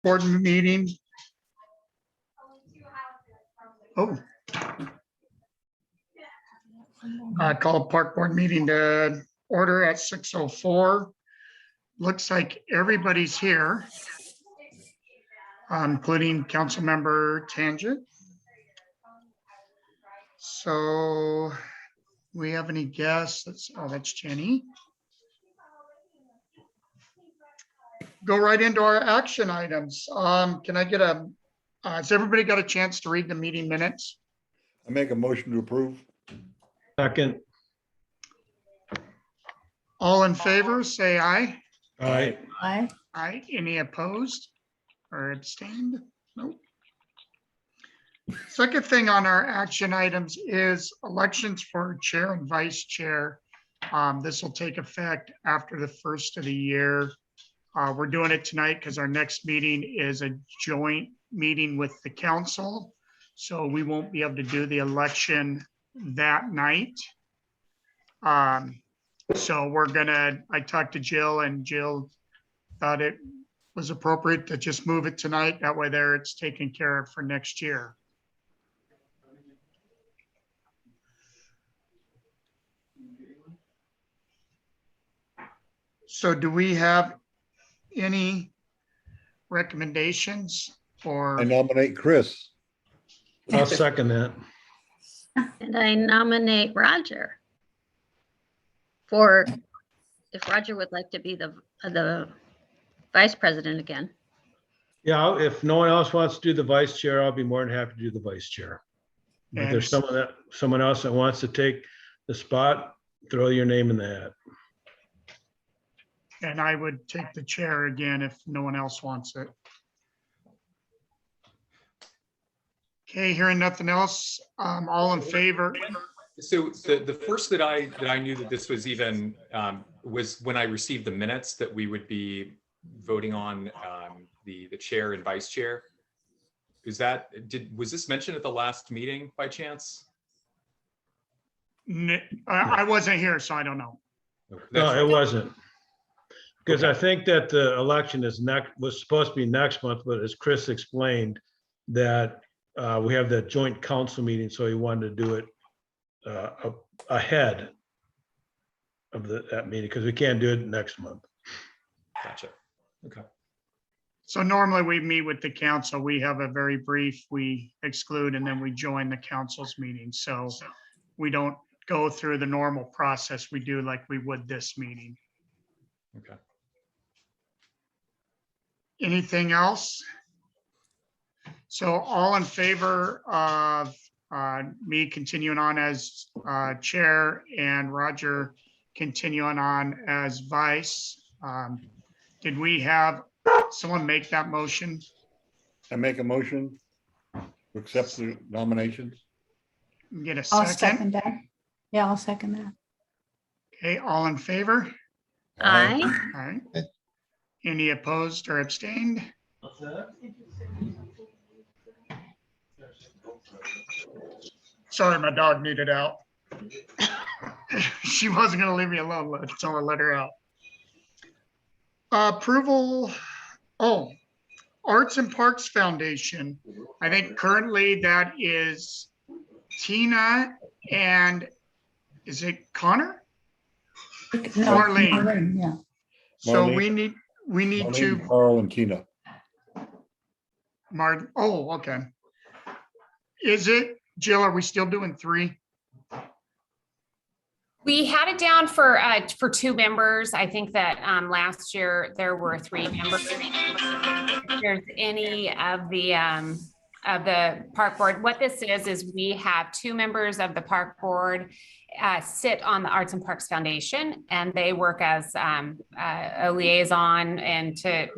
board meeting. Call park board meeting to order at 6:04. Looks like everybody's here, including council member Tangent. So we have any guests? That's Jenny. Go right into our action items. Can I get has everybody got a chance to read the meeting minutes? I make a motion to approve. Second. All in favor, say aye. Aye. Aye. Aye. Any opposed or abstained? Nope. Second thing on our action items is elections for chair and vice chair. This will take effect after the first of the year. We're doing it tonight because our next meeting is a joint meeting with the council. So we won't be able to do the election that night. So I talked to Jill, and Jill thought it was appropriate to just move it tonight. That way there it's taken care of for next year. So do we have any recommendations for? I nominate Chris. I'll second that. And I nominate Roger for, if Roger would like to be the vice president again. Yeah, if no one else wants to do the vice chair, I'll be more than happy to do the vice chair. If there's someone else that wants to take the spot, throw your name in the hat. And I would take the chair again if no one else wants it. Okay, hearing nothing else, all in favor? So the first that I knew that this was even was when I received the minutes that we would be voting on the chair and vice chair. Was this mentioned at the last meeting by chance? I wasn't here, so I don't know. Okay, No, it wasn't. Because I think that the election was supposed to be next month, but as Chris explained, that we have that joint council meeting, so he wanted to do it ahead of that meeting, because we can't do it next month. Gotcha. Okay. So normally we meet with the council. We have a very brief, we exclude, and then we join the council's meeting. So we don't go through the normal process we do like we would this meeting. Okay. Anything else? So all in favor of me continuing on as chair and Roger continuing on as vice? Did we have someone make that motion? I make a motion to accept the nominations. Get a I'll second? second that. Yeah, I'll second that. Okay, all in favor? Aye. All right. Any opposed or abstained? Sorry, my dog needed out. She wasn't gonna leave me alone, so I let her out. Approval, Arts and Parks Foundation. I think currently that is Tina and is it Connor? No, Marlene. Yeah. So Marlene. we need to, Marlene, Carl and Tina. okay. Is it, Jill, are we still doing 3? We had it down for 2 members. I think that last year there were 3 members. If there's any of the park board, what this is we have 2 members of the park board sit on the Arts and Parks Foundation, and they work as a liaison and to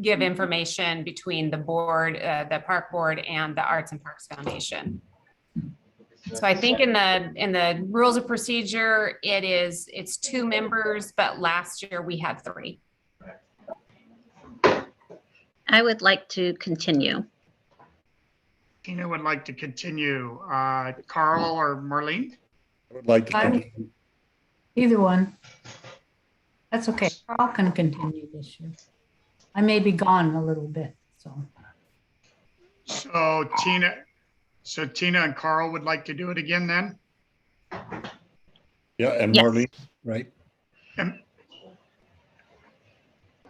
give information between the board, the park board, and the Arts and Parks Foundation. So I think in the rules of procedure, it's 2 members, but last year we had 3. I would like to continue. Tina would like to continue. Carl or Marlene? I would like to I'm- continue. Either one. That's okay. Carl can continue this year. I may be gone a little bit, so. So Tina and Carl would like to do it again then? Yeah, and Yes. Marlene, right? And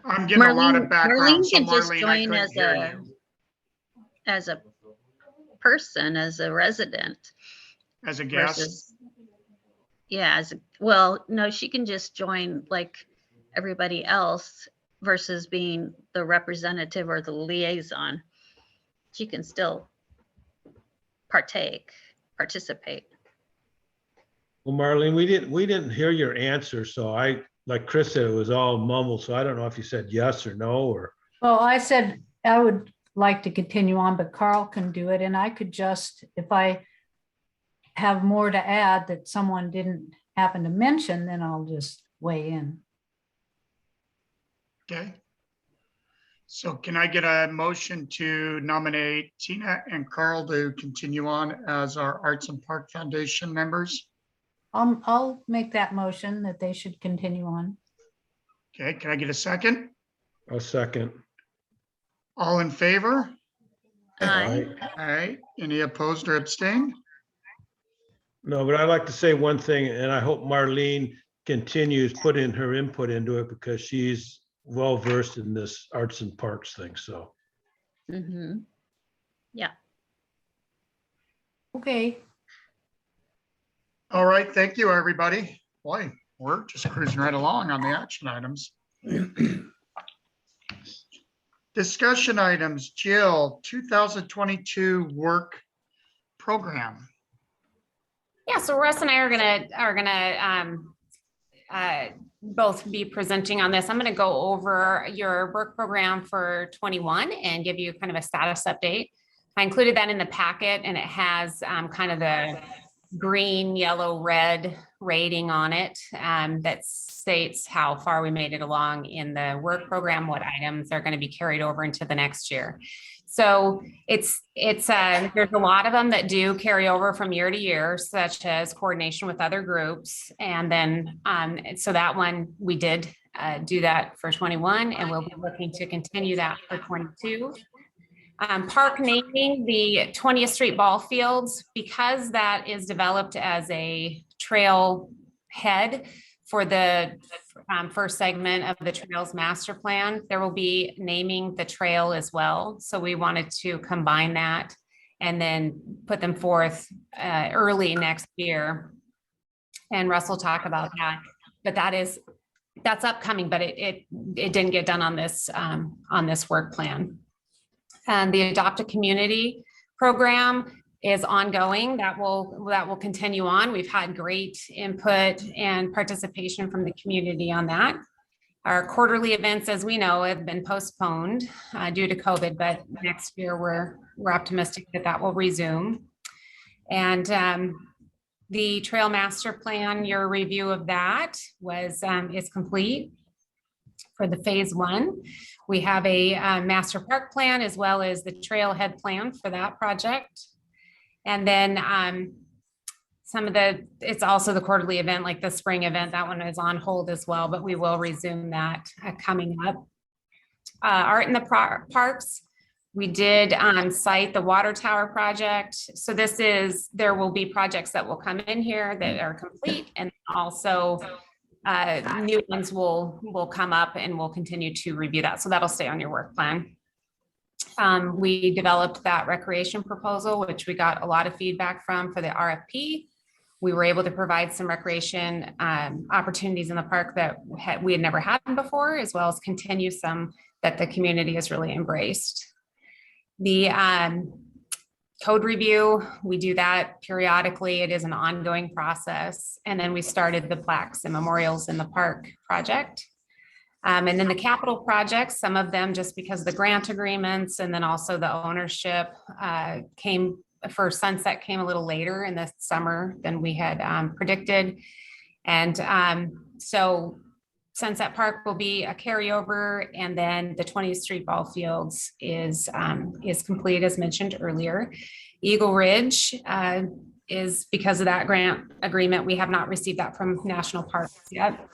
I'm getting a lot of background, Marlene so can just Marlene, I join couldn't hear you. as a person, as a resident As a guest, versus, yeah, well, no, she can just join like everybody else versus being the representative or the liaison. She can still participate. Well, Marlene, we didn't hear your answer, so like Chris said, it was all mumbled, so I don't know if you said yes or no, or. Well, I said I would like to continue on, but Carl can do it. And I could just, if I have more to add that someone didn't happen to mention, then I'll just weigh in. okay? So can I get a motion to nominate Tina and Carl to continue on as our Arts and Park Foundation members? I'll make that motion that they should continue on. Okay, can I get a second? A second. All in favor? Aye. All right, any opposed or abstained? No, but I'd like to say one thing, and I hope Marlene continues putting her input into it because she's well-versed in this arts and parks thing, so. Mm-hmm. Okay. All right, thank you, everybody. Boy, we're just cruising right along on the action items. Discussion items, Jill, 2022 work program. Yeah, so Russ and I are gonna both be presenting on this. I'm gonna go over your work program for 21 and give you kind of a status update. I included that in the packet, and it has kind of the green, yellow, red rating on it that states how far we made it along in the work program, what items are going to be carried over into the next year. So it's there's a lot of them that do carry over from year to year, such as coordination with other groups. And then so that one we did do that for 21, and we'll be looking to continue that for 22. Park naming the 20th Street ball fields, because that is developed as a trail head for the first segment of the trails master plan. There will be naming the trail as well. So we wanted to combine that and then put them forth early next year. And Russ will talk about that, but that's upcoming, but it didn't get done on this work plan. And the Adopt a Community program is ongoing. That will continue on. We've had great input and participation from the community on that. Our quarterly events, as we know, have been postponed due to COVID, but next year we're optimistic that will resume. And the Trail Master Plan, your review of that is complete for the phase 1. We have a master park plan as well as the trailhead plan for that project. And then it's also the quarterly event, like the spring event, that one is on hold as well, but we will resume that coming up. Art in the parks, we did cite the water tower project. So there will be projects that will come in here that are complete, and also new ones will come up, and we'll continue to review that. So that'll stay on your work plan. We developed that recreation proposal, which we got a lot of feedback from for the RFP. We were able to provide some recreation opportunities in the park that we had never had before, as well as continue some that the community has really embraced. The code review, we do that periodically. It is an ongoing process. And then we started the plaques and memorials in the park project. And then the capital projects, some of them just because of the grant agreements, and then also the ownership for Sunset came a little later in the summer than we had predicted. And so Sunset Park will be a carryover, and then the 20th Street ball fields is complete, as mentioned earlier. Eagle Ridge is because of that grant agreement. We have not received that from National Parks yet.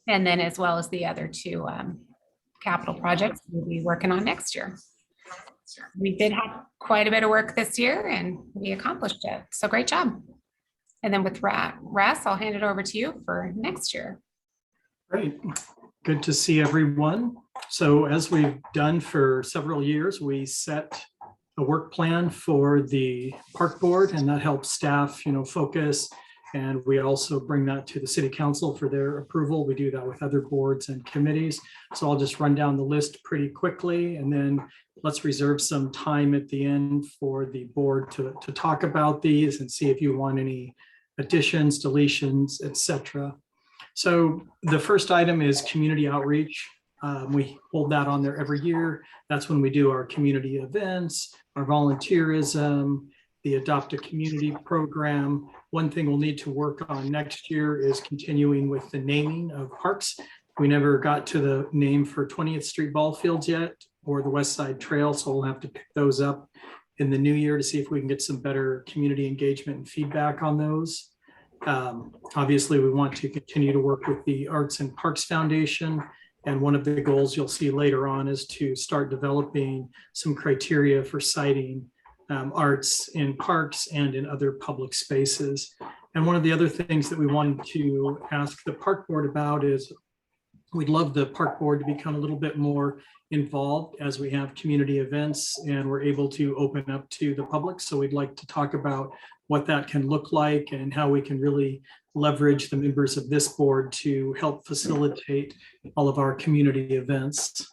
And then as well as the other two capital projects we'll be working on next year. We did have quite a bit of work this year and we accomplished it. So great job. And then with Russ, I'll hand it over to you for next year. Great. Good to see everyone. So as we've done for several years, we set a work plan for the park board, and that helps staff, focus. And we also bring that to the city council for their approval. We do that with other boards and committees. So I'll just run down the list pretty quickly, and then let's reserve some time at the end for the board to talk about these and see if you want any additions, deletions, etc. So the first item is community outreach. We hold that on there every year. That's when we do our community events, our volunteerism, the Adopt a Community program. One thing we'll need to work on next year is continuing with the naming of parks. We never got to the name for 20th Street Ball Fields yet, or the West Side Trail, so we'll have to pick those up in the new year to see if we can get some better community engagement and feedback on those. Obviously, we want to continue to work with the Arts and Parks Foundation. And one of the goals you'll see later on is to start developing some criteria for citing arts in parks and in other public spaces. And one of the other things that we wanted to ask the park board about is we'd love the park board to become a little bit more involved as we have community events and we're able to open up to the public. So we'd like to talk about what that can look like and how we can really leverage the members of this board to help facilitate all of our community events.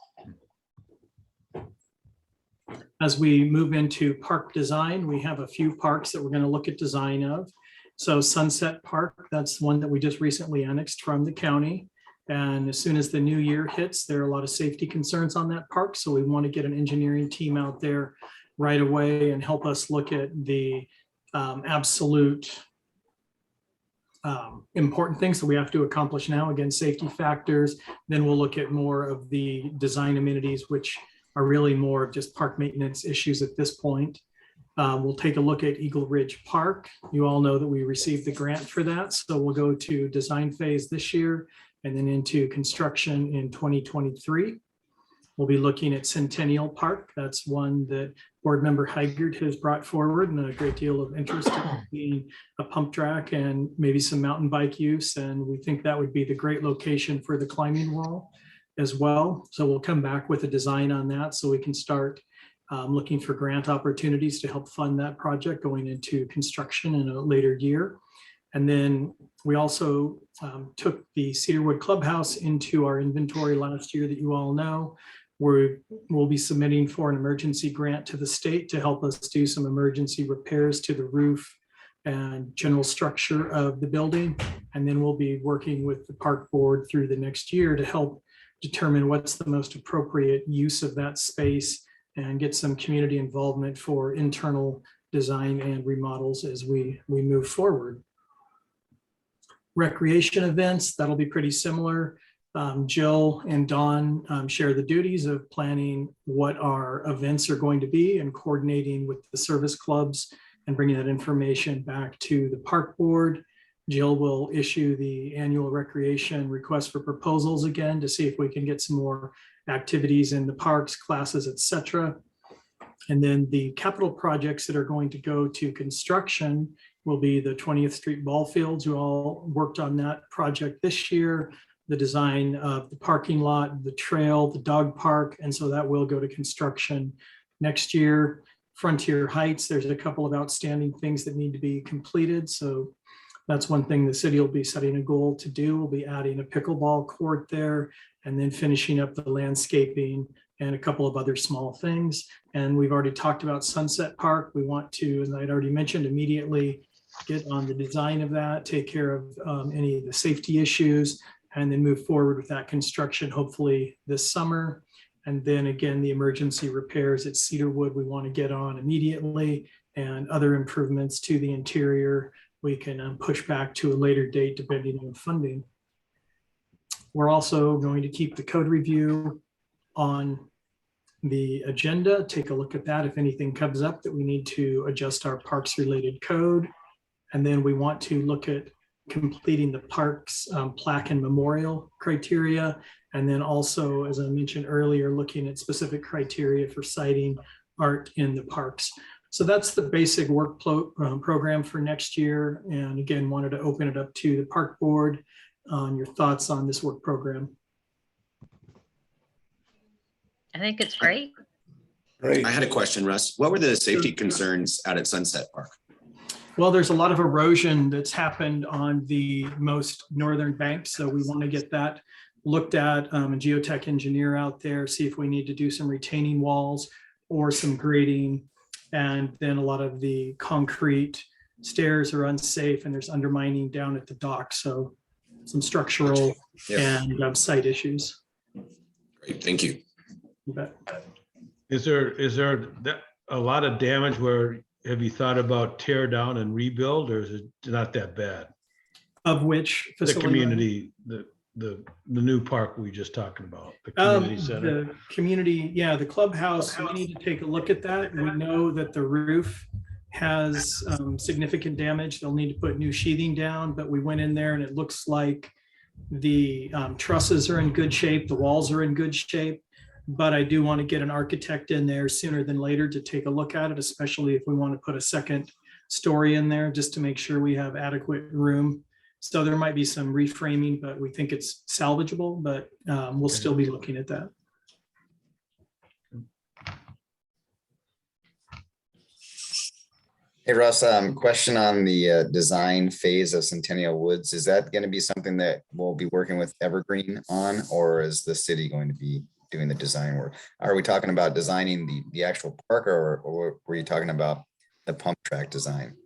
As we move into park design, we have a few parks that we're going to look at design of. So Sunset Park, that's one that we just recently annexed from the county. And as soon as the new year hits, there are a lot of safety concerns on that park. So we want to get an engineering team out there right away and help us look at the absolute important things that we have to accomplish now. Again, safety factors. Then we'll look at more of the design amenities, which are really more of just park maintenance issues at this point. We'll take a look at Eagle Ridge Park. You all know that we received the grant for that. So we'll go to design phase this year and then into construction in 2023. We'll be looking at Centennial Park. That's one that board member Haggard has brought forward and a great deal of interest in being a pump track and maybe some mountain bike use. And we think that would be the great location for the climbing wall as well. So we'll come back with a design on that so we can start looking for grant opportunities to help fund that project going into construction in a later year. And then we also took the Cedarwood Clubhouse into our inventory last year that you all know. We'll be submitting for an emergency grant to the state to help us do some emergency repairs to the roof and general structure of the building. And then we'll be working with the park board through the next year to help determine what's the most appropriate use of that space and get some community involvement for internal design and remodels as we move forward. Recreation events, that'll be pretty similar. Jill and Dawn share the duties of planning what our events are going to be and coordinating with the service clubs and bringing that information back to the park board. Jill will issue the annual recreation request for proposals again to see if we can get some more activities in the parks, classes, etc. And then the capital projects that are going to go to construction will be the 20th Street Ball Fields. You all worked on that project this year, the design of the parking lot, the trail, the dog park. And so that will go to construction next year. Frontier Heights, there's a couple of outstanding things that need to be completed. So that's one thing the city will be setting a goal to do. We'll be adding a pickleball court there and then finishing up the landscaping and a couple of other small things. And we've already talked about Sunset Park. We want to, as I'd already mentioned, immediately get on the design of that, take care of any of the safety issues, and then move forward with that construction, hopefully this summer. And then again, the emergency repairs at Cedarwood, we want to get on immediately, and other improvements to the interior, we can push back to a later date depending on funding. We're also going to keep the code review on the agenda, take a look at that if anything comes up that we need to adjust our parks related code. And then we want to look at completing the park's plaque and memorial criteria. And then also, as I mentioned earlier, looking at specific criteria for citing art in the parks. So that's the basic work program for next year. And again, wanted to open it up to the park board on your thoughts on this work program. I think it's great. Great. I had a question, Russ. What were the safety concerns out at Sunset Park? Well, there's a lot of erosion that's happened on the most northern bank. So we want to get that looked at, a geotech engineer out there, see if we need to do some retaining walls or some grading. And then a lot of the concrete stairs are unsafe and there's undermining down at the dock. So some structural and site issues. Great, thank you. You bet. Is there a lot of damage where, have you thought about tear down and rebuild, or is it not that bad? Of which The facility? community, the new park we just talking about, the community center. The community, yeah, the clubhouse, we need to take a look at that. We know that the roof has significant damage. They'll need to put new sheathing down, but we went in there and it looks like the trusses are in good shape, the walls are in good shape. But I do want to get an architect in there sooner than later to take a look at it, especially if we want to put a second story in there, just to make sure we have adequate room. So there might be some reframing, but we think it's salvageable, but we'll still be looking at that. Hey, Russ, question on the design phase of Centennial Woods. Is that going to be something that we'll be working with Evergreen on, or is the city going to be doing the design work? Are we talking about designing the actual park, or were you talking about the pump track design?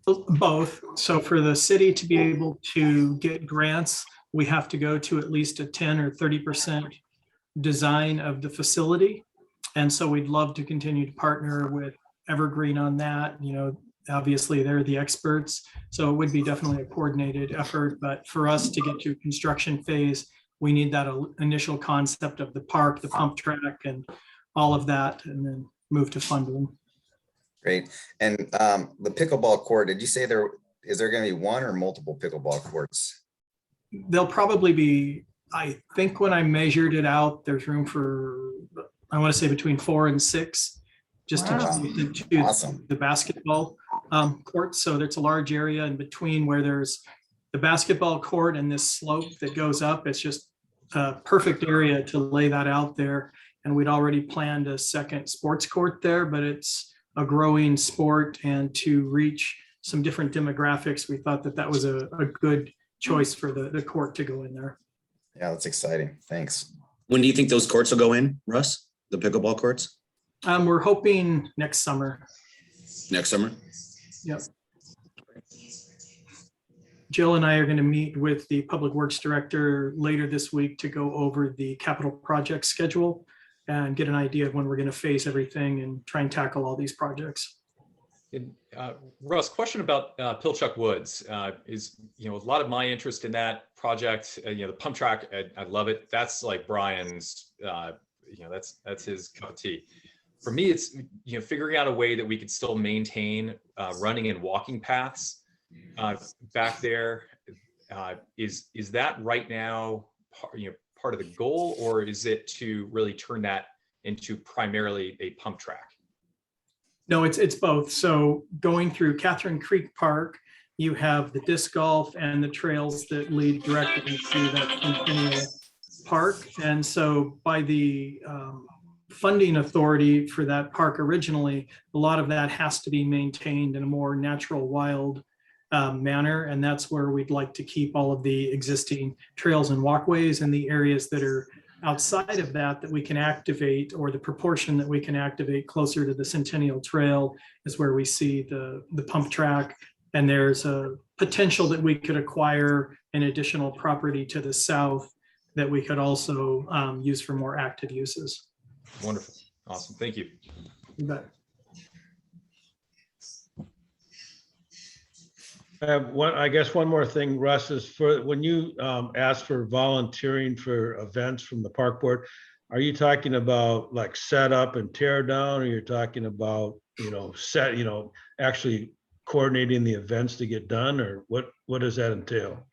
Both. So for the city to be able to get grants, we have to go to at least a 10 or 30% design of the facility. And so we'd love to continue to partner with Evergreen on that. You know, obviously they're the experts. So it would be definitely a coordinated effort. But for us to get to construction phase, we need that initial concept of the park, the pump track, and all of that, and then move to funding. Great. And the pickleball court, did you say is there going to be one or multiple pickleball courts? There'll probably be, I think when I measured it out, there's room for, I want to say between 4 and 6, just to Awesome. the basketball court. So there's a large area in between where there's the basketball court and this slope that goes up. It's just a perfect area to lay that out there. And we'd already planned a second sports court there, but it's a growing sport, and to reach some different demographics, we thought that that was a good choice for the court to go in there. Yeah, that's exciting. Thanks. When do you think those courts will go in, Russ? The pickleball courts? We're hoping next summer. Next summer? Yep. Jill and I are going to meet with the Public Works Director later this week to go over the capital project schedule and get an idea of when we're going to phase everything and try and tackle all these projects. And, Russ, question about Pilchuck Woods is, a lot of my interest in that project. The pump track, I love it. That's like Brian's, that's his cup of tea. For me, it's figuring out a way that we could still maintain running and walking paths back there. Is that right now part of the goal, or is it to really turn that into primarily a pump track? No, it's both. So going through Catherine Creek Park, you have the disc golf and the trails that lead directly to that Centennial Park. And so by the funding authority for that park originally, a lot of that has to be maintained in a more natural, wild manner. And that's where we'd like to keep all of the existing trails and walkways, and the areas that are outside of that we can activate, or the proportion that we can activate closer to the Centennial Trail, is where we see the pump track. And there's a potential that we could acquire an additional property to the south that we could also use for more active uses. Wonderful. Awesome. Thank you. You bet. I guess one more thing, Russ, is for when you ask for volunteering for events from the park board, are you talking about like set up and tear down, or you're talking about, actually coordinating the events to get done, or what does that entail?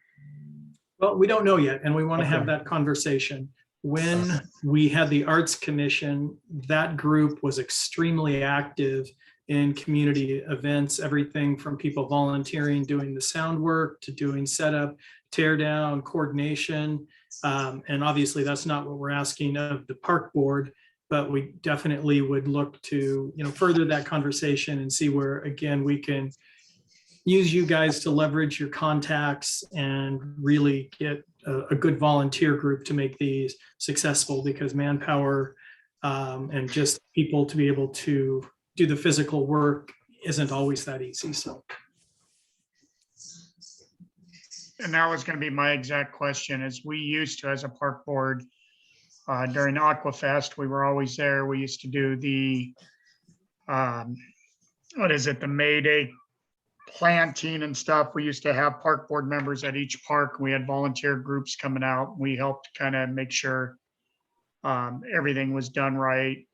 Well, we don't know yet, and we want to have Okay. that conversation. When we had the Arts Commission, that group was extremely active in community events, everything from people volunteering, doing the sound work, to doing setup, tear down, coordination. And obviously, that's not what we're asking of the park board, but we definitely would look to, further that conversation and see where, again, we can use you guys to leverage your contacts and really get a good volunteer group to make these successful, because manpower and just people to be able to do the physical work isn't always that easy. So. And that was going to be my exact question, as we used to, as a park board, during Aquafest, we were always there. We used to do the, the May Day planting and stuff. We used to have park board members at each park. We had volunteer groups coming out. We helped kind of make sure everything was done right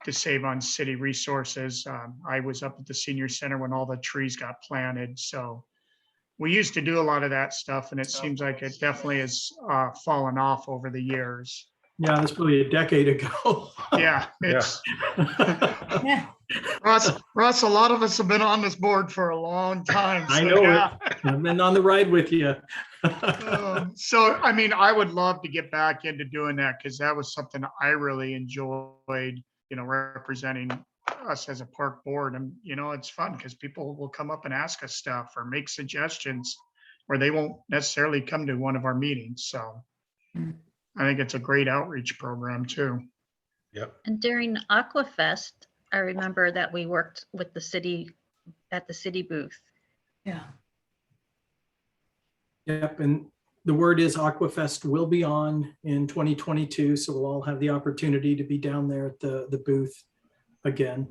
to save on city resources. I was up at the senior center when all the trees got planted. So we used to do a lot of that stuff, and it seems like it definitely has fallen off over the years. Yeah, that's probably a decade ago. Yeah, it's Russ, a lot of us have been on this board for a long time. I so know yeah. it. I've been on the ride with you. So, I mean, I would love to get back into doing that, because that was something I really enjoyed, representing us as a park board. And, it's fun because people will come up and ask us stuff or make suggestions, or they won't necessarily come to one of our meetings. So I think it's a great outreach program too. Yep. And during Aquafest, I remember that we worked with the city at the city booth. Yeah. Yep, and the word is Aquafest will be on in 2022, so we'll all have the opportunity to be down there at the booth again.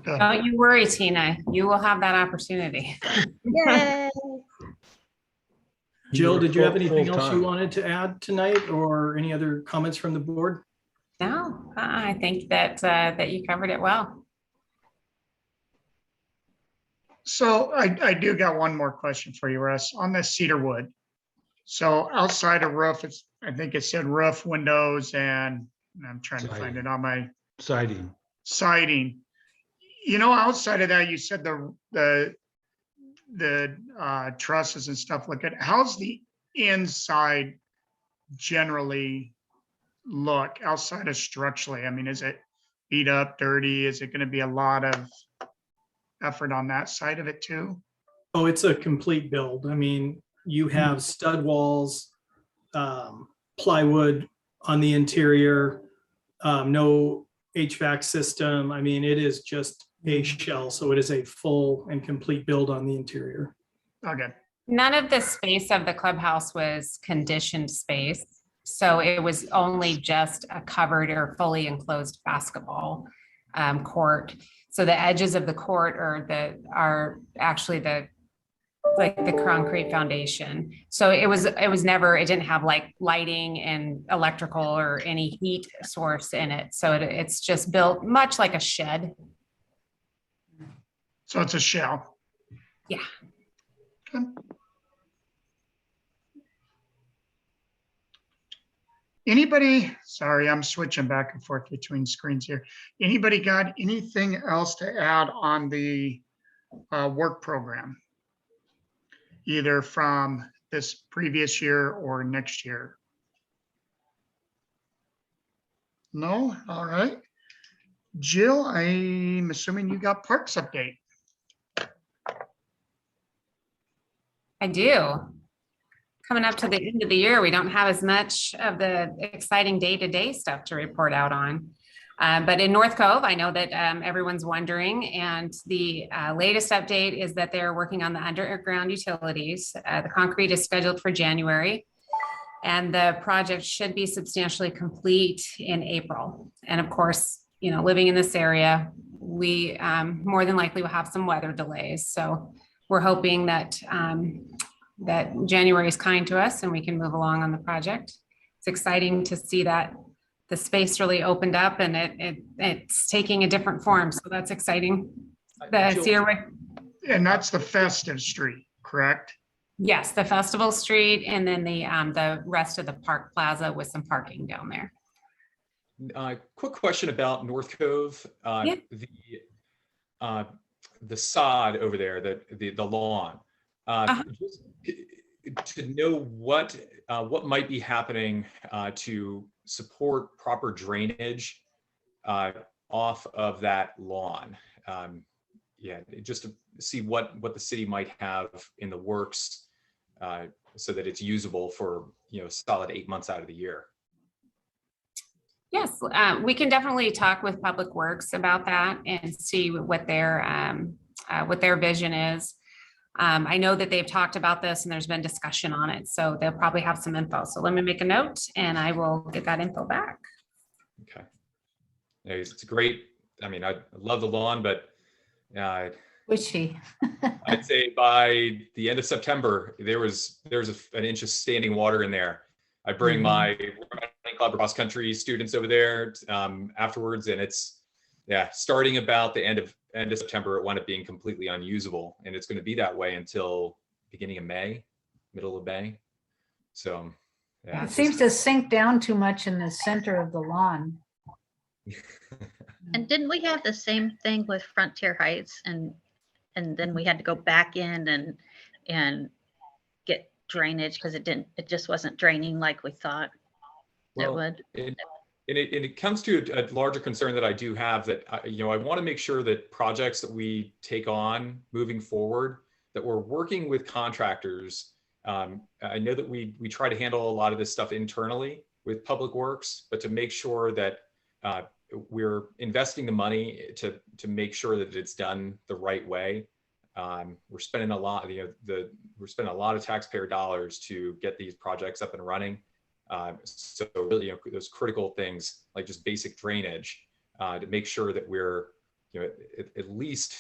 Don't you worry, Tina. You will have that opportunity. Yay! Jill, did you have Full- anything else you full-time. wanted to add tonight, or any other comments from the board? No, I think that you covered it well. So I do got one more question for you, Russ, on the Cedarwood. So outside of roof, I think it said roof, windows, and I'm trying to find it on my Siding. siding. Outside of that, you said the trusses and stuff like that. How's the inside generally look outside of structurally? I mean, is it beat up, dirty? Is it going to be a lot of effort on that side of it too? Oh, it's a complete build. I mean, you have stud walls, plywood on the interior, no HVAC system. I mean, it is just a shell. So it is a full and complete build on the interior. Okay. None of the space of the clubhouse was conditioned space. So it was only just a covered or fully enclosed basketball court. So the edges of the court are actually the concrete foundation. So it didn't have like lighting and electrical or any heat source in it. So it's just built much like a shed. So it's a shell. Yeah. Okay. Anybody, sorry, I'm switching back and forth between screens here. Anybody got anything else to add on the work program? Either from this previous year or next year? No? All right. Jill, I'm assuming you got parks update. I do. Coming up to the end of the year, we don't have as much of the exciting day-to-day stuff to report out on. But in North Cove, I know that everyone's wondering, and the latest update is that they're working on the underground utilities. The concrete is scheduled for January, and the project should be substantially complete in April. And of course, living in this area, we more than likely will have some weather delays. So we're hoping that that January is kind to us and we can move along on the project. It's exciting to see that the space really opened up and it's taking a different form. So that's exciting. The Jill, Cedarwood. And that's the festive street, correct? Yes, the Festival Street and then the rest of the Park Plaza with some parking down there. Quick question about North Cove. Yeah. The sod over there, the lawn. Just to know what might be happening to support proper drainage off of that lawn. Yeah, just to see what the city might have in the works so that it's usable for solid 8 months out of the year. Yes, we can definitely talk with Public Works about that and see what their vision is. I know that they've talked about this and there's been discussion on it, so they'll probably have some info. So let me make a note and I will get that info back. Okay. Yeah, it's great. I mean, I love the lawn, but Wishy. I'd say by the end of September, there's an inch of standing water in there. I bring my running club cross country students over there afterwards, and it's starting about the end of September, it wound up being completely unusable, and it's going to be that way until beginning of May, middle of May. So It seems to sink down too much in the center of the lawn. And didn't we have the same thing with Frontier Heights and then we had to go back in and get drainage because it just wasn't draining like we thought it would. It comes to a larger concern that I do have that, I want to make sure that projects that we take on moving forward, that we're working with contractors. I know that we try to handle a lot of this stuff internally with Public Works, but to make sure that we're investing the money to make sure that it's done the right way. We're spending a lot, we're spending a lot of taxpayer dollars to get these projects up and running. So really, those critical things like just basic drainage to make sure that we're, at least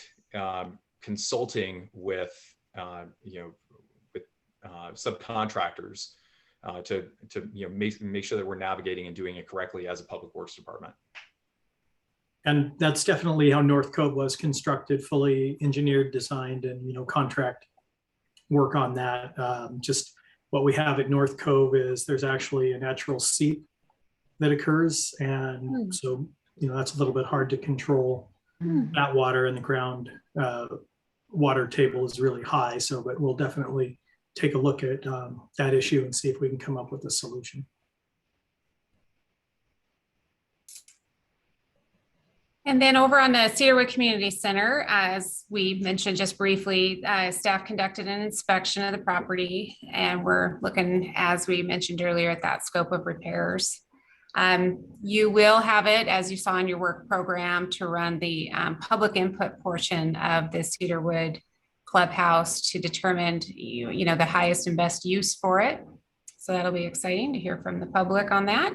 consulting with, with subcontractors to make sure that we're navigating and doing it correctly as a Public Works department. And that's definitely how North Cove was constructed, fully engineered, designed, and contract work on that. Just what we have at North Cove is there's actually a natural seep that occurs, and so that's a little bit hard to control. That water in the ground water table is really high, so but we'll definitely take a look at that issue and see if we can come up with a solution. And then over on the Cedarwood Community Center, as we mentioned just briefly, staff conducted an inspection of the property, and we're looking, as we mentioned earlier, at that scope of repairs. You will have it, as you saw in your work program, to run the public input portion of the Cedarwood clubhouse to determine, the highest and best use for it. So that'll be exciting to hear from the public on that.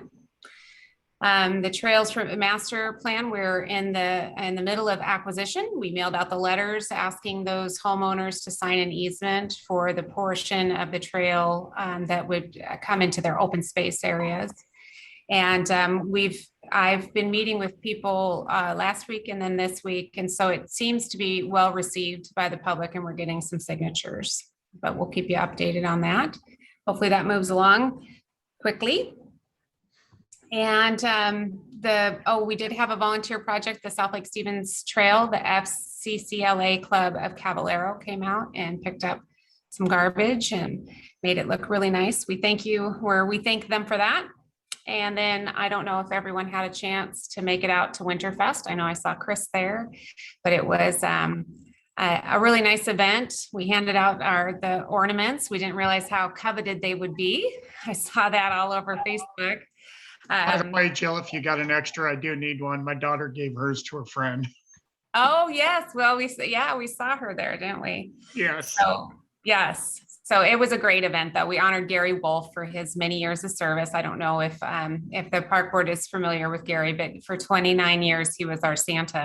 The Trails from Master Plan, we're in the middle of acquisition. We mailed out the letters asking those homeowners to sign an easement for the portion of the trail that would come into their open space areas. And I've been meeting with people last week and then this week, and so it seems to be well received by the public, and we're getting some signatures, but we'll keep you updated on that. Hopefully that moves along quickly. And we did have a volunteer project, the South Lake Stevens Trail. The FCCLA Club of Caballero came out and picked up some garbage and made it look really nice. We thank them for that. And then I don't know if everyone had a chance to make it out to Winterfest. I know I saw Chris there, but it was a really nice event. We handed out the ornaments. We didn't realize how coveted they would be. I saw that all over Facebook. By the way, Jill, if you got an extra, I do need one. My daughter gave hers to a friend. Oh, yes. Well, we saw her there, didn't we? Yes. So, yes. So it was a great event, though. We honored Gary Wolf for his many years of service. I don't know if the park board is familiar with Gary, but for 29 years, he was our Santa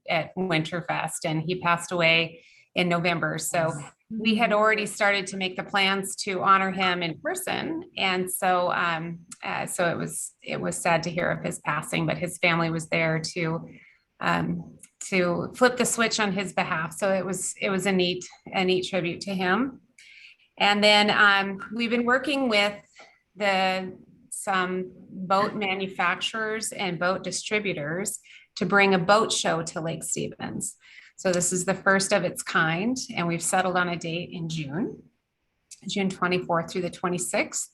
at Winterfest, and he passed away in November. So we had already started to make the plans to honor him in person. And so, it was sad to hear of his passing, but his family was there to to flip the switch on his behalf. So it was a neat tribute to him. And then we've been working with some boat manufacturers and boat distributors to bring a boat show to Lake Stevens. So this is the first of its kind, and we've settled on a date in June 24th through the 26th.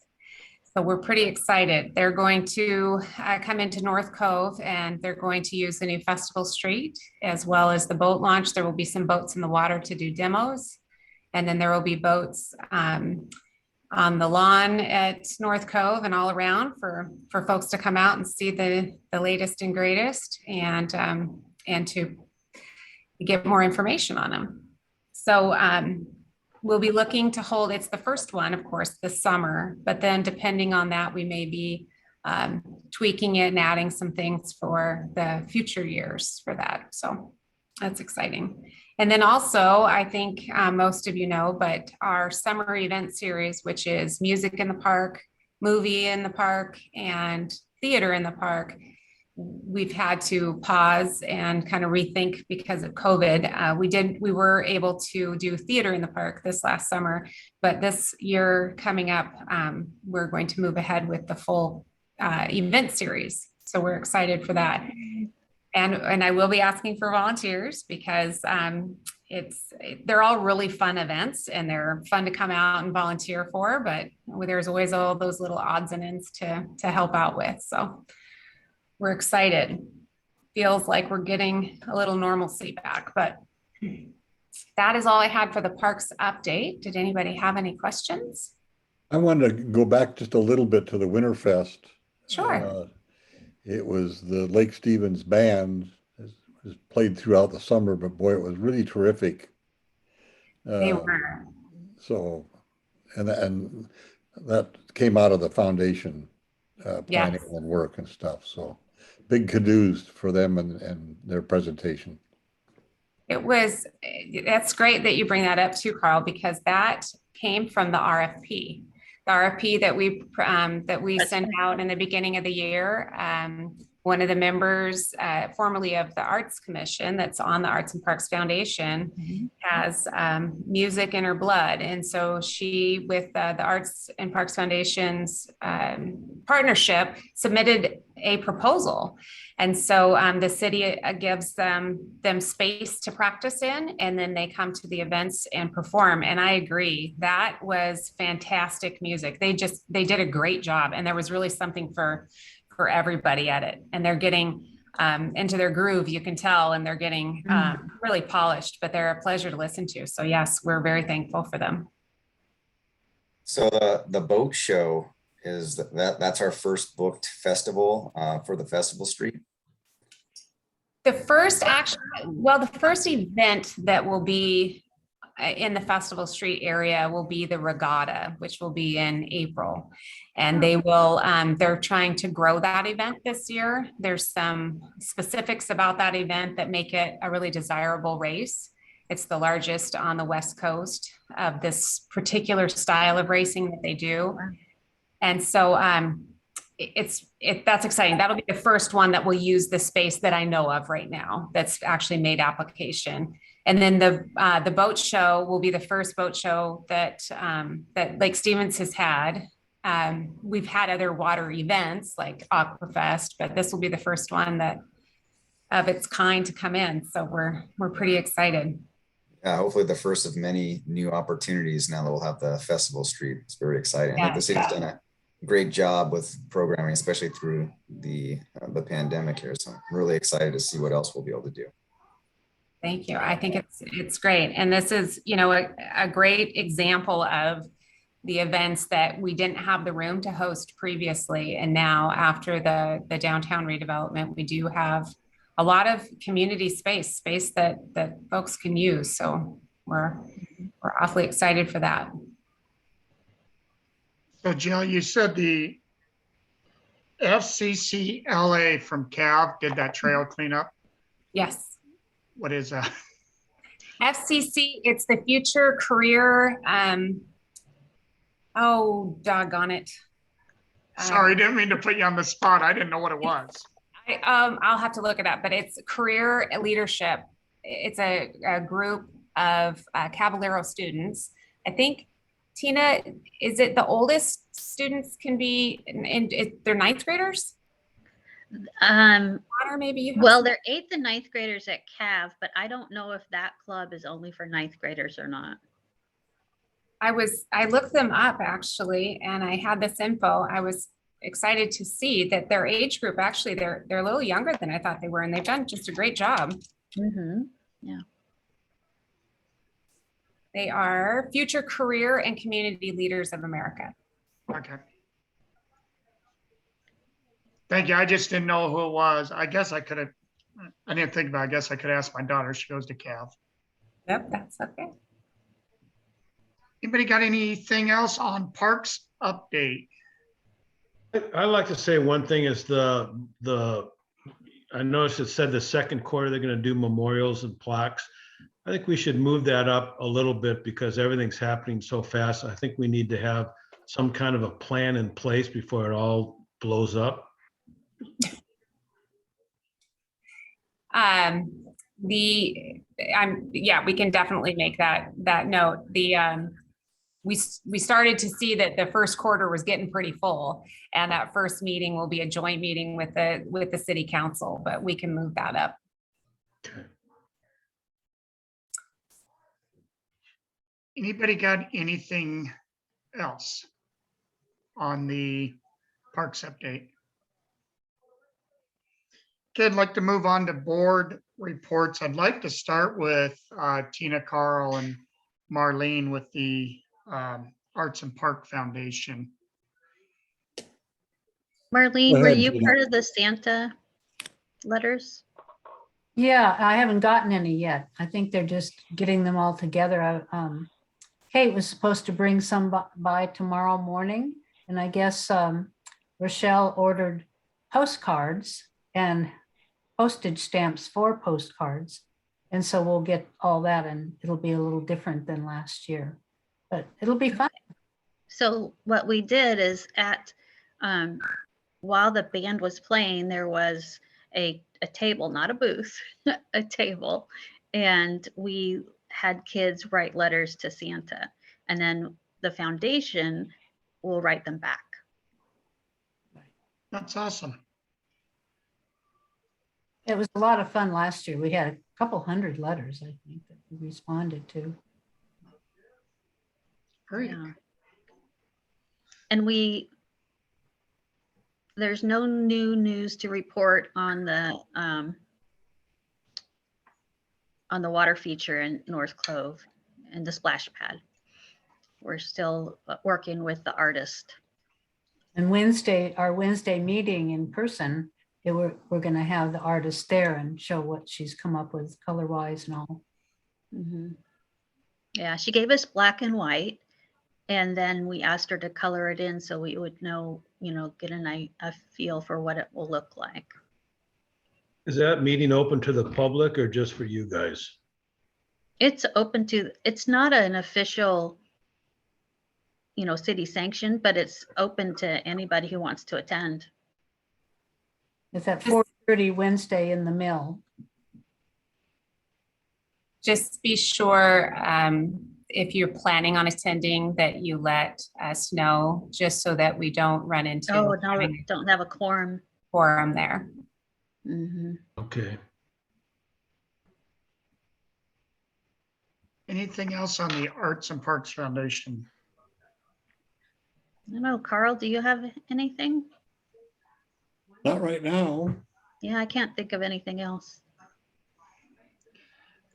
So we're pretty excited. They're going to come into North Cove, and they're going to use the new Festival Street as well as the boat launch. There will be some boats in the water to do demos. And then there will be boats on the lawn at North Cove and all around for folks to come out and see the latest and greatest, and to get more information on them. So we'll be looking to hold, it's the first one, of course, this summer, but then depending on that, we may be tweaking it and adding some things for the future years for that. So that's exciting. And then also, I think most of you know, but our summer event series, which is music in the park, movie in the park, and theater in the park, we've had to pause and kind of rethink because of COVID. We were able to do theater in the park this last summer, but this year coming up, we're going to move ahead with the full event series. So we're excited for that. And I will be asking for volunteers because they're all really fun events, and they're fun to come out and volunteer for, but there's always all those little odds and ends to help out with. So we're excited. Feels like we're getting a little normalcy back, but that is all I had for the parks update. Did anybody have any questions? I wanted to go back just a little bit to the Winterfest. Sure. It was the Lake Stevens band has played throughout the summer, but boy, it was really terrific. They were. So, and that came out of the foundation planning and work and stuff. So big kudos for them and their presentation. That's great that you bring that up too, Carl, because that came from the RFP. The RFP that we sent out in the beginning of the year. One of the members, formerly of the Arts Commission, that's on the Arts and Parks Foundation, has music in her blood, and so she, with the Arts and Parks Foundation's partnership, submitted a proposal. And so the city gives them space to practice in, and then they come to the events and perform. And I agree, that was fantastic music. They did a great job, and there was really something for everybody at it. And they're getting into their groove, you can tell, and they're getting really polished, but they're a pleasure to listen to. So yes, we're very thankful for them. So the boat show, that's our first booked festival for the Festival Street? The first event that will be in the Festival Street area will be the regatta, which will be in April. And they're trying to grow that event this year. There's some specifics about that event that make it a really desirable race. It's the largest on the West Coast of this particular style of racing that they do. And so that's exciting. That'll be the first one that will use the space that I know of right now that's actually made application. And then the boat show will be the first boat show that Lake Stevens has had. We've had other water events like Aquafest, but this will be the first one of its kind to come in. So we're pretty excited. Yeah, hopefully the first of many new opportunities now that we'll have the Festival Street. It's very exciting. I think the city's done a great job with programming, especially through the pandemic here. So I'm really excited to see what else we'll be able to do. Thank you. I think it's great. And this is, a great example of the events that we didn't have the room to host previously. And now after the downtown redevelopment, we do have a lot of community space that folks can use. So we're awfully excited for that. So Jill, you said the FCCLA from CAV did that trail cleanup? Yes. What is that? FCC, it's the Future Career, oh, doggone it. Sorry, didn't mean to put you on the spot. I didn't know what it was. I'll have to look it up, but it's career leadership. It's a group of Caballero students. I think, Tina, is it the oldest students can be they're ninth graders? Or maybe you have Well, some- they're eighth and ninth graders at CAV, but I don't know if that club is only for ninth graders or not. I looked them up actually, and I had this info. I was excited to see that their age group, actually, they're a little younger than I thought they were, and they've done just a great job. Mhm. They are Future Career and Community Leaders of America. Okay. Thank you. I just didn't know who it was. I guess I could have, I didn't think about it. I guess I could ask my daughter. She goes to CAV. Yep, that's okay. Anybody got anything else on parks update? I'd like to say one thing is I noticed it said the second quarter, they're gonna do memorials and plaques. I think we should move that up a little bit because everything's happening so fast. I think we need to have some kind of a plan in place before it all blows up. Yeah, we can definitely make that note. We started to see that the first quarter was getting pretty full, and that first meeting will be a joint meeting with the city council, but we can move that up. Okay. Anybody got anything else on the parks update? Okay, I'd like to move on to board reports. I'd like to start with Tina, Carl, and Marlene with the Arts and Park Foundation. Marlene, Go were ahead, you Gina. part of the Santa letters? Yeah, I haven't gotten any yet. I think they're just getting them all together. Kate was supposed to bring some by tomorrow morning, and I guess Rochelle ordered postcards and postage stamps for postcards. And so we'll get all that, and it'll be a little different than last year, but it'll be fun. So what we did is while the band was playing, there was a table, not a booth, a table. And we had kids write letters to Santa, and then the foundation will write them back. That's awesome. It was a lot of fun last year. We had a couple hundred letters, I think, that we responded to. Great. Yeah. And there's no new news to report on the water feature in North Cove and the splash pad. We're still working with the artist. And our Wednesday meeting in person, we're going to have the artist there and show what she's come up with color-wise and all. Mm-hmm. Yeah, she gave us black and white, and then we asked her to color it in so we would know, get a feel for what it will look like. Is that meeting open to the public or just for you guys? It's open to, it's not an official, city sanction, but it's open to anybody who wants to attend. It's at 4:30 Wednesday in the mill. Just be sure if you're planning on attending that you let us know, just so that we don't run into Oh, no, having don't have a quorum. a quorum there. Mm-hmm. Okay. Anything else on the Arts and Parks Foundation? I don't know, Carl, do you have anything? Not right now. Yeah, I can't think of anything else.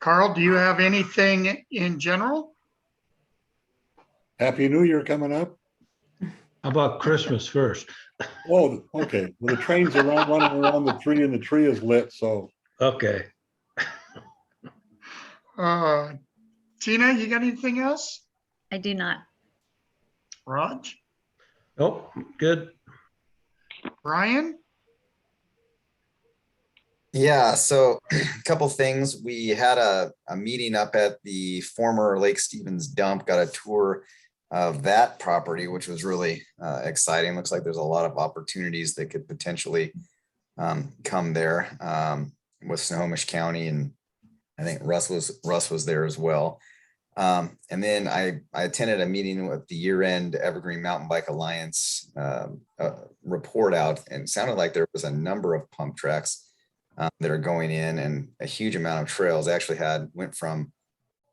Carl, do you have anything in general? Happy New Year coming up. How about Christmas first? Oh, okay. Well, the trains are running around the tree and the tree is lit, so. Okay. Tina, you got anything else? I do not. Raj? Nope, good. Brian? Yeah, so a couple things. We had a meeting up at the former Lake Stevens dump, got a tour of that property, which was really exciting. Looks like there's a lot of opportunities that could potentially come there with Snohomish County, and I think Russ was there as well. And then I attended a meeting with the year-end Evergreen Mountain Bike Alliance report out, and it sounded like there was a number of pump tracks that are going in, and a huge amount of trails. Actually went from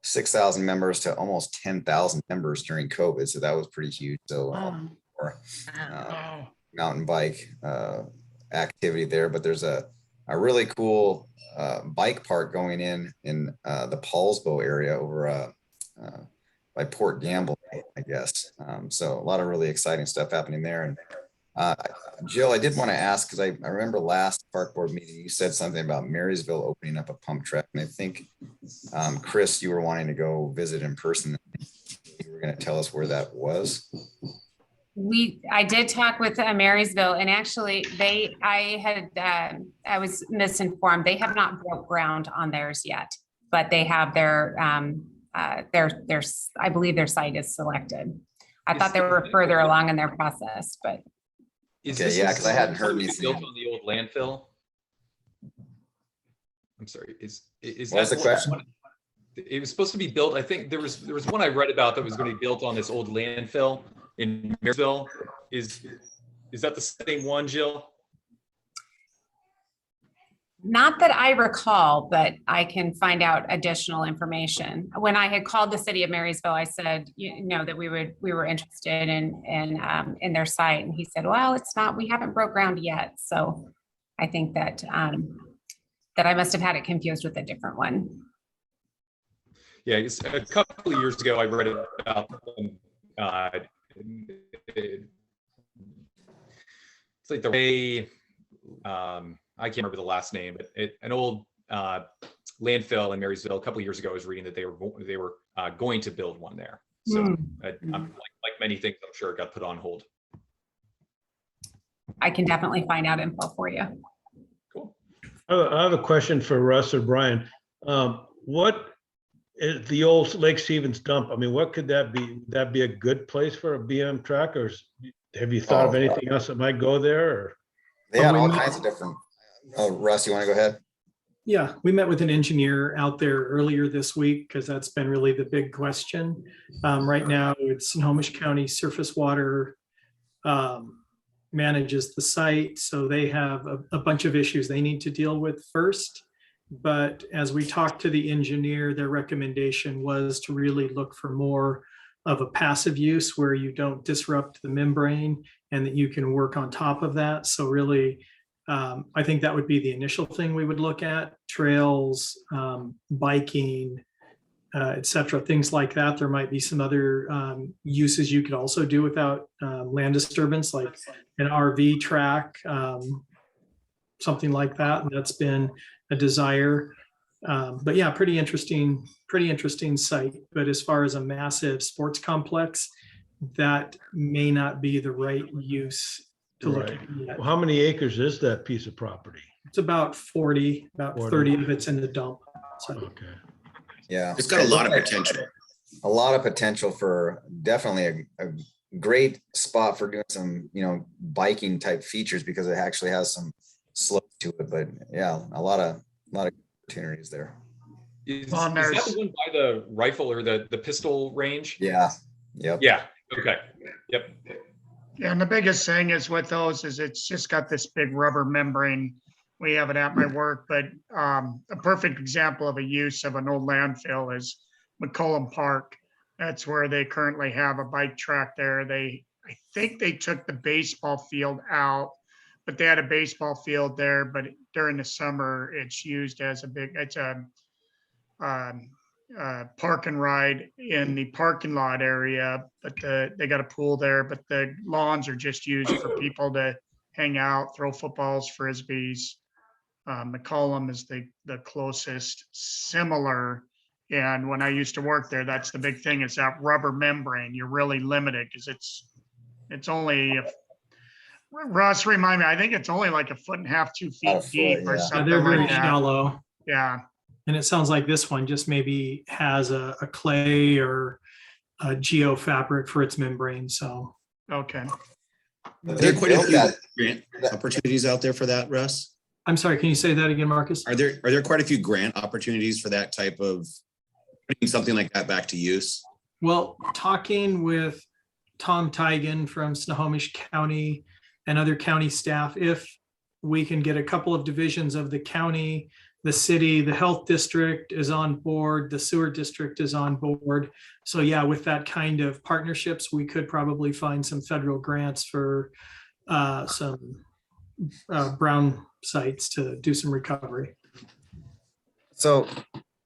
6,000 members to almost 10,000 members during COVID. So that was pretty huge. So mountain bike activity there, but there's a really cool bike park going in the Paulsbo area over by Port Gamble, I guess. So a lot of really exciting stuff happening there. And Jill, I did want to ask, because I remember last park board meeting, you said something about Marysville opening up a pump track. And I think, Chris, you were wanting to go visit in person. You were going to tell us where that was. I did talk with Marysville, and actually I was misinformed. They have not broke ground on theirs yet, but they have I believe their site is selected. I thought they were further along in their process, but. Okay, yeah, because I hadn't heard anything. Built on the old landfill. I'm sorry. Is what was the question? It was supposed to be built. I think there was one I read about that was going to be built on this old landfill in Marysville. Is that the same one, Jill? Not that I recall, but I can find out additional information. When I had called the city of Marysville, I said, that we were interested in their site, and he said, "Well, it's not. We haven't broke ground yet." So I think that that I must have had it confused with a different one. Yeah, it's a couple of years ago I read about. It's like the way. I can't remember the last name, but an old landfill in Marysville a couple of years ago, I was reading that they were going to build one there. So like many things, I'm sure it got put on hold. I can definitely find out info for you. Cool. I have a question for Russ or Brian. What is the old Lake Stevens dump? I mean, what could that be? Would that be a good place for a BM track, or have you thought of anything else that might go there? Or? They had all kinds of different. Oh, Russ, you want to go ahead? Yeah, we met with an engineer out there earlier this week because that's been really the big question. Right now, it's Snohomish County Surface Water manages the site, so they have a bunch of issues they need to deal with first. But as we talked to the engineer, their recommendation was to really look for more of a passive use where you don't disrupt the membrane and that you can work on top of that. So really, I think that would be the initial thing we would look at: trails, biking, etc., things like that. There might be some other uses you could also do without land disturbance, like an RV track, something like that. And that's been a desire. But yeah, pretty interesting site. But as far as a massive sports complex, that may not be the right use to look at yet. Well, how many acres is that piece of property? It's about 40, about 30 of it's in the dump. So. Okay. Yeah. It's got a lot of potential. A lot of potential for definitely a great spot for doing some, biking type features, because it actually has some slope to it. But yeah, a lot of opportunities there. Is that the one by the rifle or the pistol range? Yeah. Yep. Yeah. Okay. Yep. Yeah, and the biggest thing is with those is it's just got this big rubber membrane. We have it at my work, but a perfect example of a use of an old landfill is McCollum Park. That's where they currently have a bike track there. I think they took the baseball field out, but they had a baseball field there. But during the summer, it's used as it's a park and ride in the parking lot area. But they got a pool there, but the lawns are just used for people to hang out, throw footballs, frisbees. McCollum is the closest similar. And when I used to work there, that's the big thing, is that rubber membrane. You're really limited because it's only, Russ, remind me, I think it's only like 1.5 feet, 2 feet deep or something. They're very like that. shallow. Yeah. And it sounds like this one just maybe has a clay or a geofabric for its membrane. So Okay. There are quite a few grant opportunities out there for that, Russ. I'm sorry, can you say that again, Marcus? Are there quite a few grant opportunities for that type of putting something like that back to use? Well, talking with Tom Tigan from Snohomish County and other county staff, if we can get a couple of divisions of the county, the city, the health district is on board, the sewer district is on board. So yeah, with that kind of partnerships, we could probably find some federal grants for some brown sites to do some recovery. So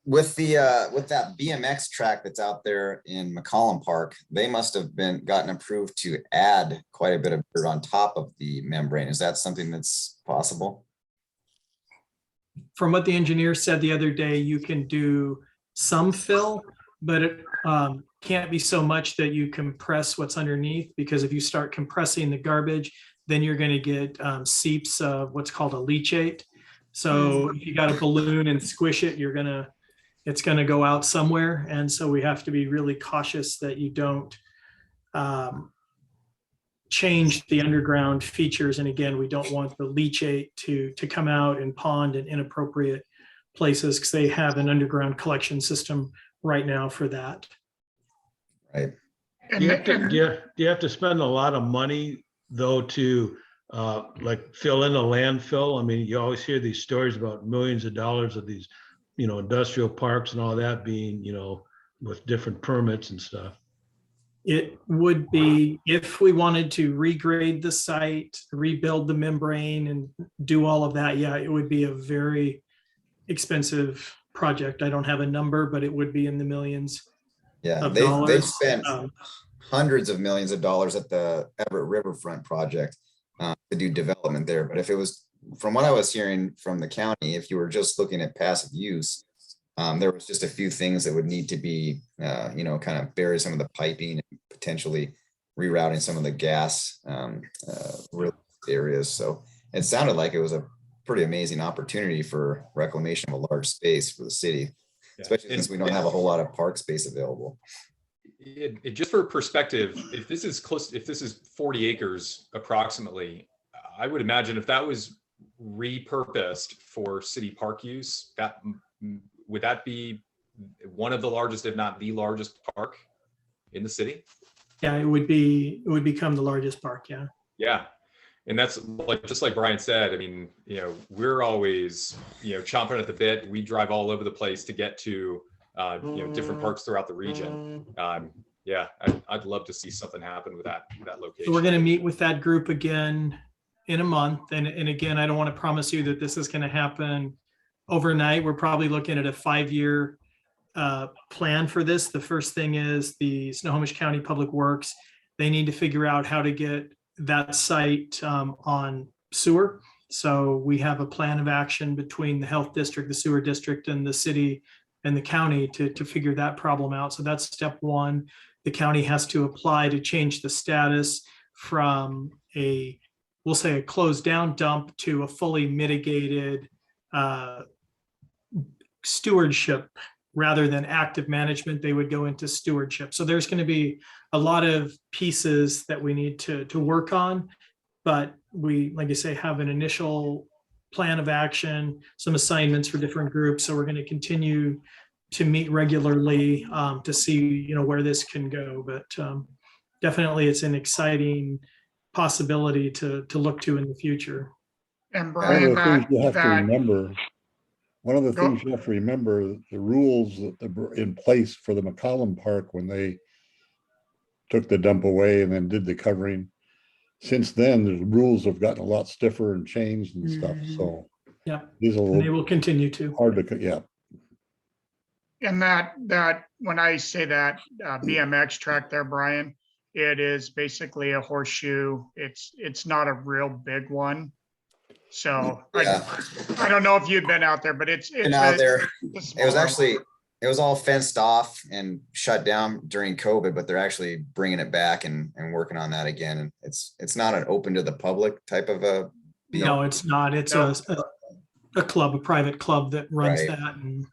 with that BMX track that's out there in McCollum Park, they must have gotten approved to add quite a bit of dirt on top of the membrane. Is that something that's possible? From what the engineer said the other day, you can do some fill, but it can't be so much that you compress what's underneath, because if you start compressing the garbage, then you're going to get seeps of what's called a leachate. So if you got a balloon and squish it, it's going to go out somewhere. And so we have to be really cautious that you don't change the underground features. And again, we don't want the leachate to come out and pond in inappropriate places, because they have an underground collection system right now for that. Right. Do you have to spend a lot of money though to like fill in a landfill? I mean, you always hear these stories about millions of dollars of these, industrial parks and all that being, with different permits and stuff. It would be, if we wanted to regrade the site, rebuild the membrane and do all of that, yeah, it would be a very expensive project. I don't have a number, but it would be in the millions. Yeah, of they've dollars. spent hundreds of millions of dollars at the Everett Riverfront project to do development there. But if it was, from what I was hearing from the county, if you were just looking at passive use, there was just a few things that would need to be, kind of bury some of the piping and potentially rerouting some of the gas areas. So it sounded like it was a pretty amazing opportunity for reclamation of a large space for the city, especially since we don't have a whole lot of park space available. Just for perspective, if this is 40 acres approximately, I would imagine if that was repurposed for city park use, would that be one of the largest, if not the largest park in the city? Yeah, it would become the largest park. Yeah. Yeah. And that's just like Brian said, I mean, we're always, chomping at the bit. We drive all over the place to get to, different parks throughout the region. Yeah, I'd love to see something happen with that location. So we're going to meet with that group again in a month. And again, I don't want to promise you that this is going to happen overnight. We're probably looking at a 5-year plan for this. The first thing is the Snohomish County Public Works. They need to figure out how to get that site on sewer. So we have a plan of action between the health district, the sewer district, and the city and the county to figure that problem out. So that's step one. The county has to apply to change the status from we'll say a closed down dump to a fully mitigated stewardship. Rather than active management, they would go into stewardship. So there's going to be a lot of pieces that we need to work on, but we, like I say, have an initial plan of action, some assignments for different groups. So we're going to continue to meet regularly to see, where this can go. But definitely it's an exciting possibility to look to in the future. And One of Brian, the things you have to that remember, the rules that were in place for the McCollum Park when they took the dump away and then did the covering. Since then, the rules have gotten a lot stiffer and changed and stuff. So Yeah, these are a and they little will continue to. hard to, yeah. and that when I say that BMX track there, Brian, it is basically a horseshoe. It's not a real big one. So Yeah. I don't know if you've been out there, but it's Been out there. it's It was all fenced off and shut down during COVID, but they're actually bringing it back and working on that again. And it's not an open to the public type of a. No, it's not. It's a club, a private club that runs Right. that. And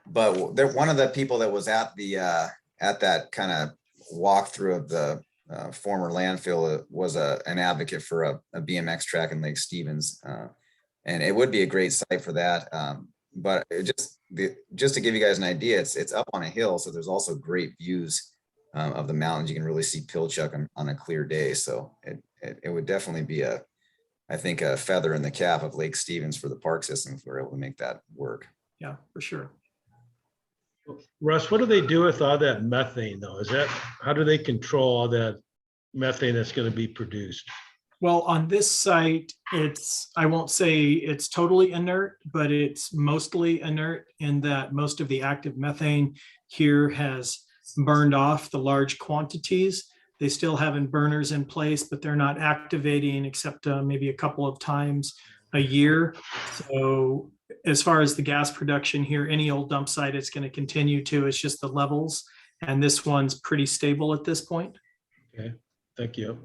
But one of the people that was at that kind of walkthrough of the former landfill was an advocate for a BMX track in Lake Stevens. And it would be a great site for that. But just to give you guys an idea, it's up on a hill, so there's also great views of the mountains. You can really see Pilchuck on a clear day. So it would definitely be I think a feather in the cap of Lake Stevens for the park system if we're able to make that work. Yeah, for sure. Russ, what do they do with all that methane though? How do they control all that methane that's going to be produced? Well, on this site, I won't say it's totally inert, but it's mostly inert in that most of the active methane here has burned off the large quantities. They still have burners in place, but they're not activating except maybe a couple of times a year. So as far as the gas production here, any old dump site, it's going to continue to, it's just the levels. And this one's pretty stable at this point. Okay, thank you.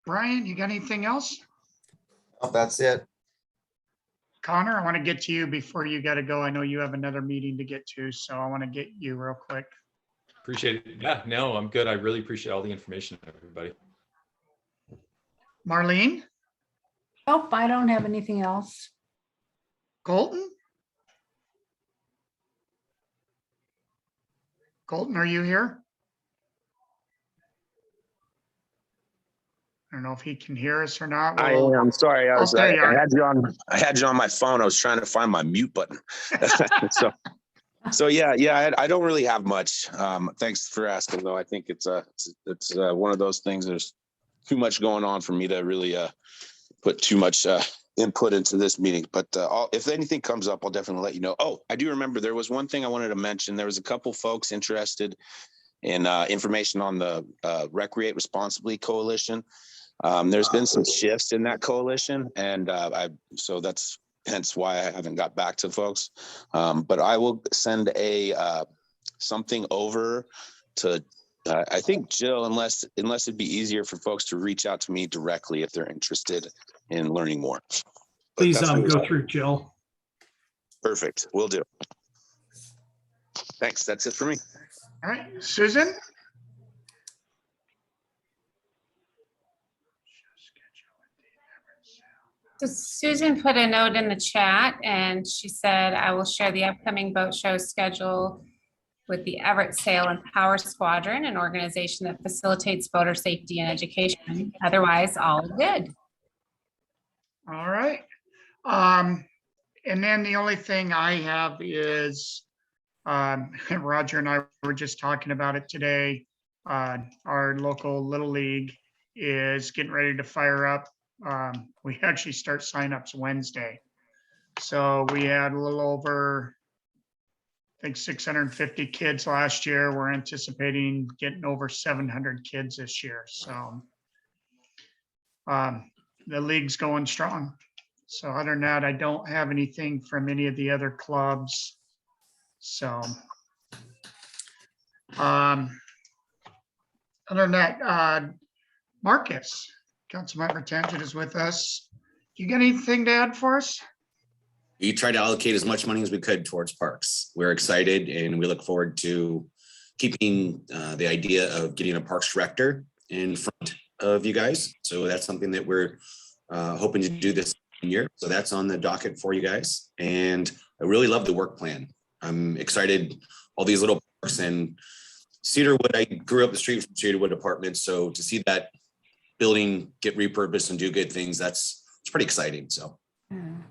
Brian, you got anything else? Oh, that's it. Connor, I want to get to you before you got to go. I know you have another meeting to get to, so I want to get you real quick. Appreciate it. Yeah, no, I'm good. I really appreciate all the information, everybody. Marlene, Nope, I don't have anything else. Colton? Colton, are you here? I don't know if he can hear us or not. I am sorry. I there you are. had you on my phone. I was trying to find my mute button. so yeah. I don't really have much. Thanks for asking though. I think it's one of those things. There's too much going on for me to really put too much input into this meeting. But if anything comes up, I'll definitely let you know. Oh, I do remember there was one thing I wanted to mention. There was a couple folks interested in information on the Recreate Responsibly Coalition. There's been some shifts in that coalition, and so that's hence why I haven't got back to folks. But I will send something over to I think Jill, unless it'd be easier for folks to reach out to me directly if they're interested in learning more. Please go through Jill. Perfect, will do. Thanks. That's it for me. All right, Susan? So Susan put a note in the chat and she said, I will share the upcoming boat show schedule with the Everett Sail and Power Squadron, an organization that facilitates boater safety and education. Otherwise, all good. All right. And then the only thing I have is, Roger and I were just talking about it today. Our local Little League is getting ready to fire up. We actually start signups Wednesday. So we had a little over, I think 650 kids last year. We're anticipating getting over 700 kids this year. So the league's going strong. So other than that, I don't have anything from any of the other clubs. So other than that, Marcus, Councilmember Tangent is with us. You got anything to add for us? We tried to allocate as much money as we could towards parks. We're excited and we look forward to keeping the idea of getting a parks director in front of you guys. So that's something that we're hoping to do this year. So that's on the docket for you guys. And I really love the work plan. I'm excited, all these little parks and Cedarwood. I grew up the street from Cedarwood Apartments. So to see that building get repurposed and do good things, it's pretty exciting. So can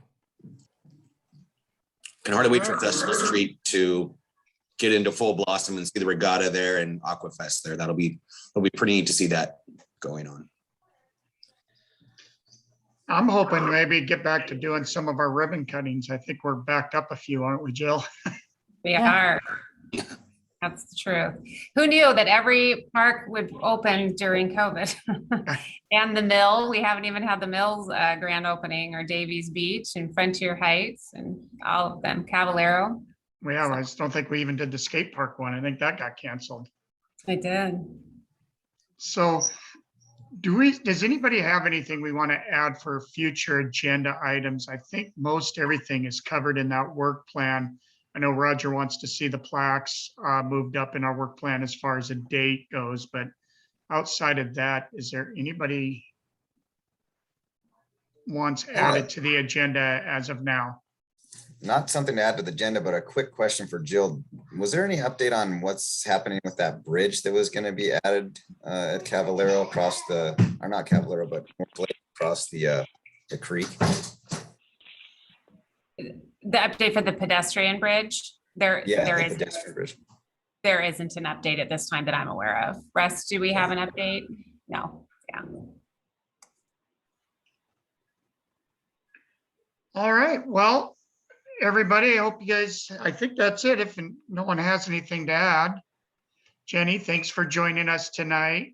hardly wait for Festival Street to get into full blossom and see the regatta there and Aquafest there. It'll be pretty neat to see that going on. I'm hoping maybe get back to doing some of our ribbon cuttings. I think we're backed up a few, aren't we, Jill? We are. That's the truth. Who knew that every park would open during COVID? And the mill, we haven't even had the mill's grand opening, or Davies Beach and Frontier Heights and all of them, Caballero. I just don't think we even did the skate park one. I think that got canceled. I did. So does anybody have anything we want to add for future agenda items? I think most everything is covered in that work plan. I know Roger wants to see the plaques moved up in our work plan as far as a date goes, but outside of that, is there anybody wants added to the agenda as of now. Not something to add to the agenda, but a quick question for Jill. Was there any update on what's happening with that bridge that was going to be added at Cavallero across the, or not Cavallero, but across the creek? The update for the pedestrian bridge, there Yeah, is, the pedestrian bridge. there isn't an update at this time that I'm aware of. Russ, do we have an update? No, yeah. All right, well, everybody, I hope you guys, I think that's it. If no one has anything to add. Jenny, thanks for joining us tonight.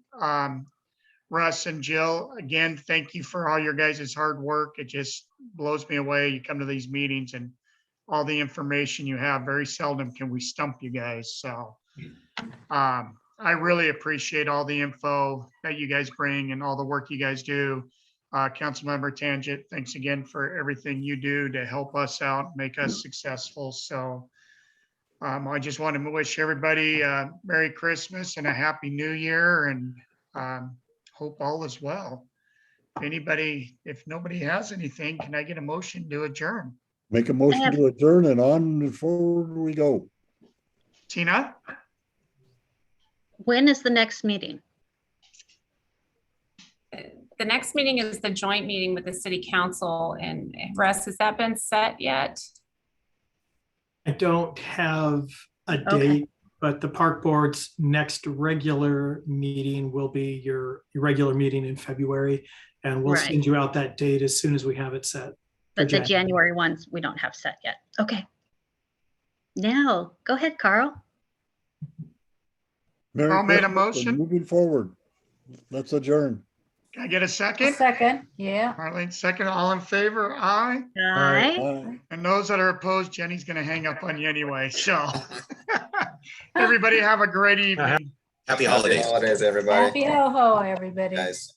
Russ and Jill, again, thank you for all your guys' hard work. It just blows me away. You come to these meetings and all the information you have, very seldom can we stump you guys. So I really appreciate all the info that you guys bring and all the work you guys do. Councilmember Tangent, thanks again for everything you do to help us out, make us successful. So I just want to wish everybody Merry Christmas and a Happy New Year, and hope all is well. If nobody has anything, can I get a motion to adjourn? Make a motion to adjourn and on and forward we go. Tina? When is the next meeting? The next meeting is the joint meeting with the city council, and Russ, has that been set yet? I don't have a Okay. date, but the park board's next regular meeting will be your regular meeting in February. And we'll Right. send you out that date as soon as we have it set. But the January. January ones, we don't have set yet. Okay. Now, go ahead, Carl. Merry Carl made a Christmas and motion. moving forward. Let's adjourn. Can I get a second? Second, yeah. Marlene, second. All in favor? Aye. Aye. Bye. And those that are opposed, Jenny's going to hang up on you anyway. So everybody have a great evening. Happy holidays. Holidays, everybody. Happy ho ho, everybody. Guys.